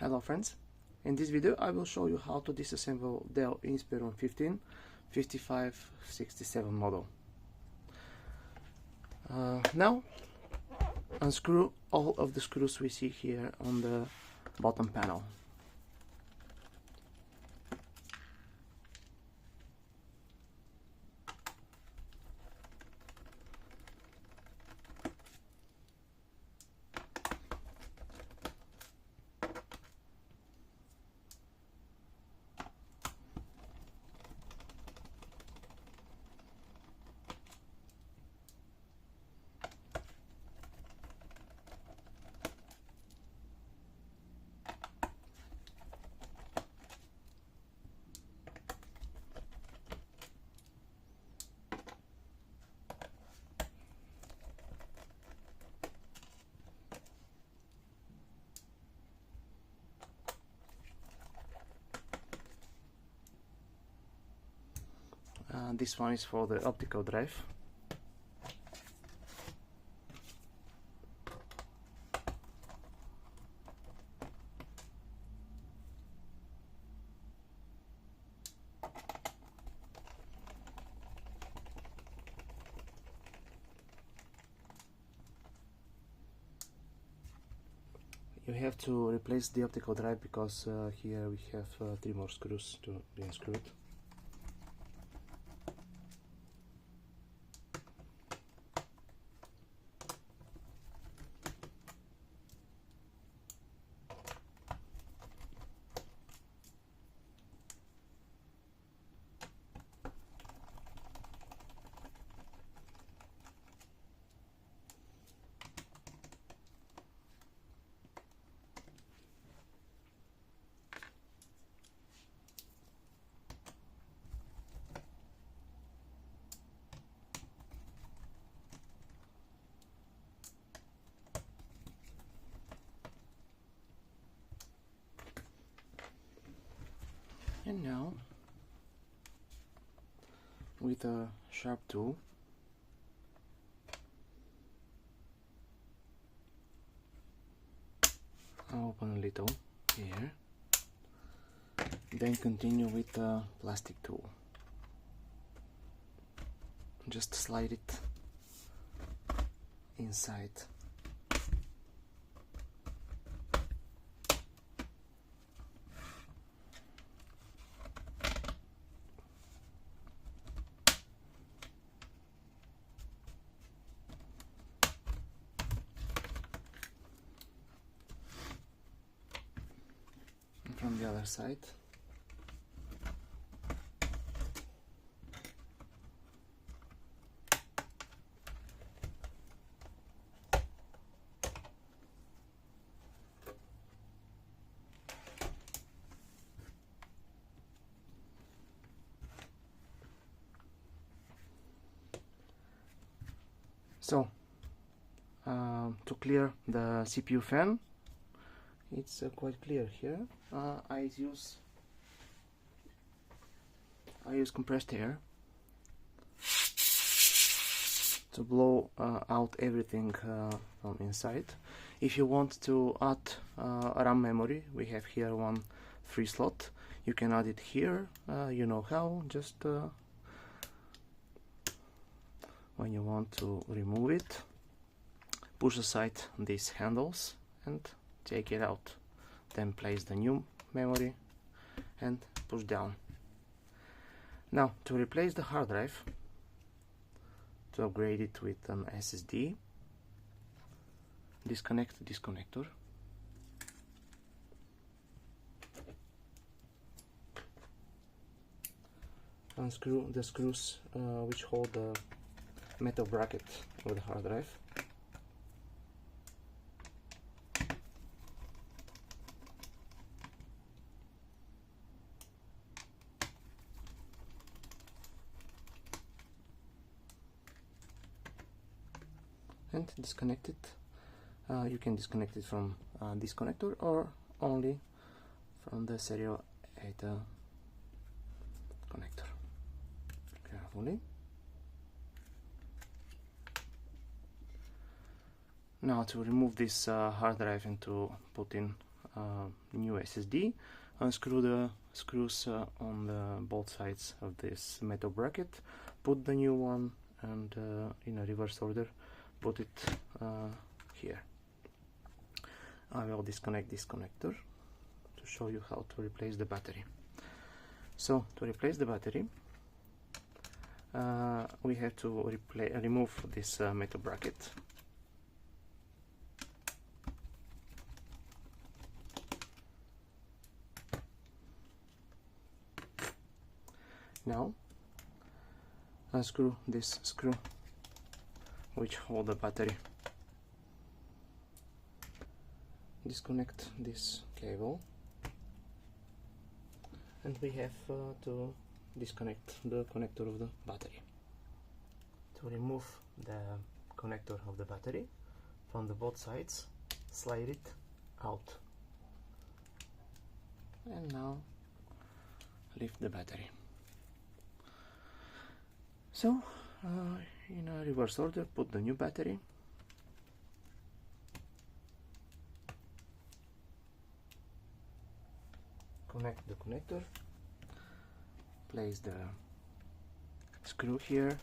Hello friends, in this video I will show you how to disassemble Dell Inspiron 15 5567 model. Now unscrew all of the screws we see here on the bottom panel. This one is for the optical drive. You have to replace the optical drive because here we have 3 more screws to be unscrewed. And now, with a sharp tool, I'll open a little here, then continue with a plastic tool. Just slide it inside. From the other side. So, to clear the CPU fan, it's quite clear here. I use compressed air to blow out everything from inside. If you want to add RAM memory, we have here one free slot. You can add it here. You know how. Just when you want to remove it, push aside these handles and take it out. Then place the new memory and push down. Now, to replace the hard drive, to upgrade it with an SSD, disconnect this connector. Unscrew the screws which hold the metal bracket of the hard drive. And disconnect it. You can disconnect it from this connector or only from the serial 8 connector. Carefully. Now to remove this hard drive and to put in new SSD, unscrew the screws on both sides of this metal bracket, put the new one, and in a reverse order put it here. I will disconnect this connector to show you how to replace the battery. So to replace the battery, we have to remove this metal bracket. Now unscrew this screw which hold the battery. Disconnect this cable, and we have to disconnect the connector of the battery. To remove the connector of the battery from the both sides, slide it out, and now lift the battery. So in a reverse order, put the new battery, connect the connector, place the screw here,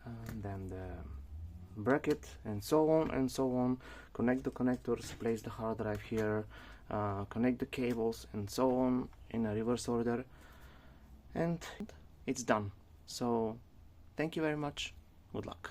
and then the bracket, and so on and so on. Connect the connectors, place the hard drive here, connect the cables, and so on in a reverse order, and it's done. So thank you very much. Good luck.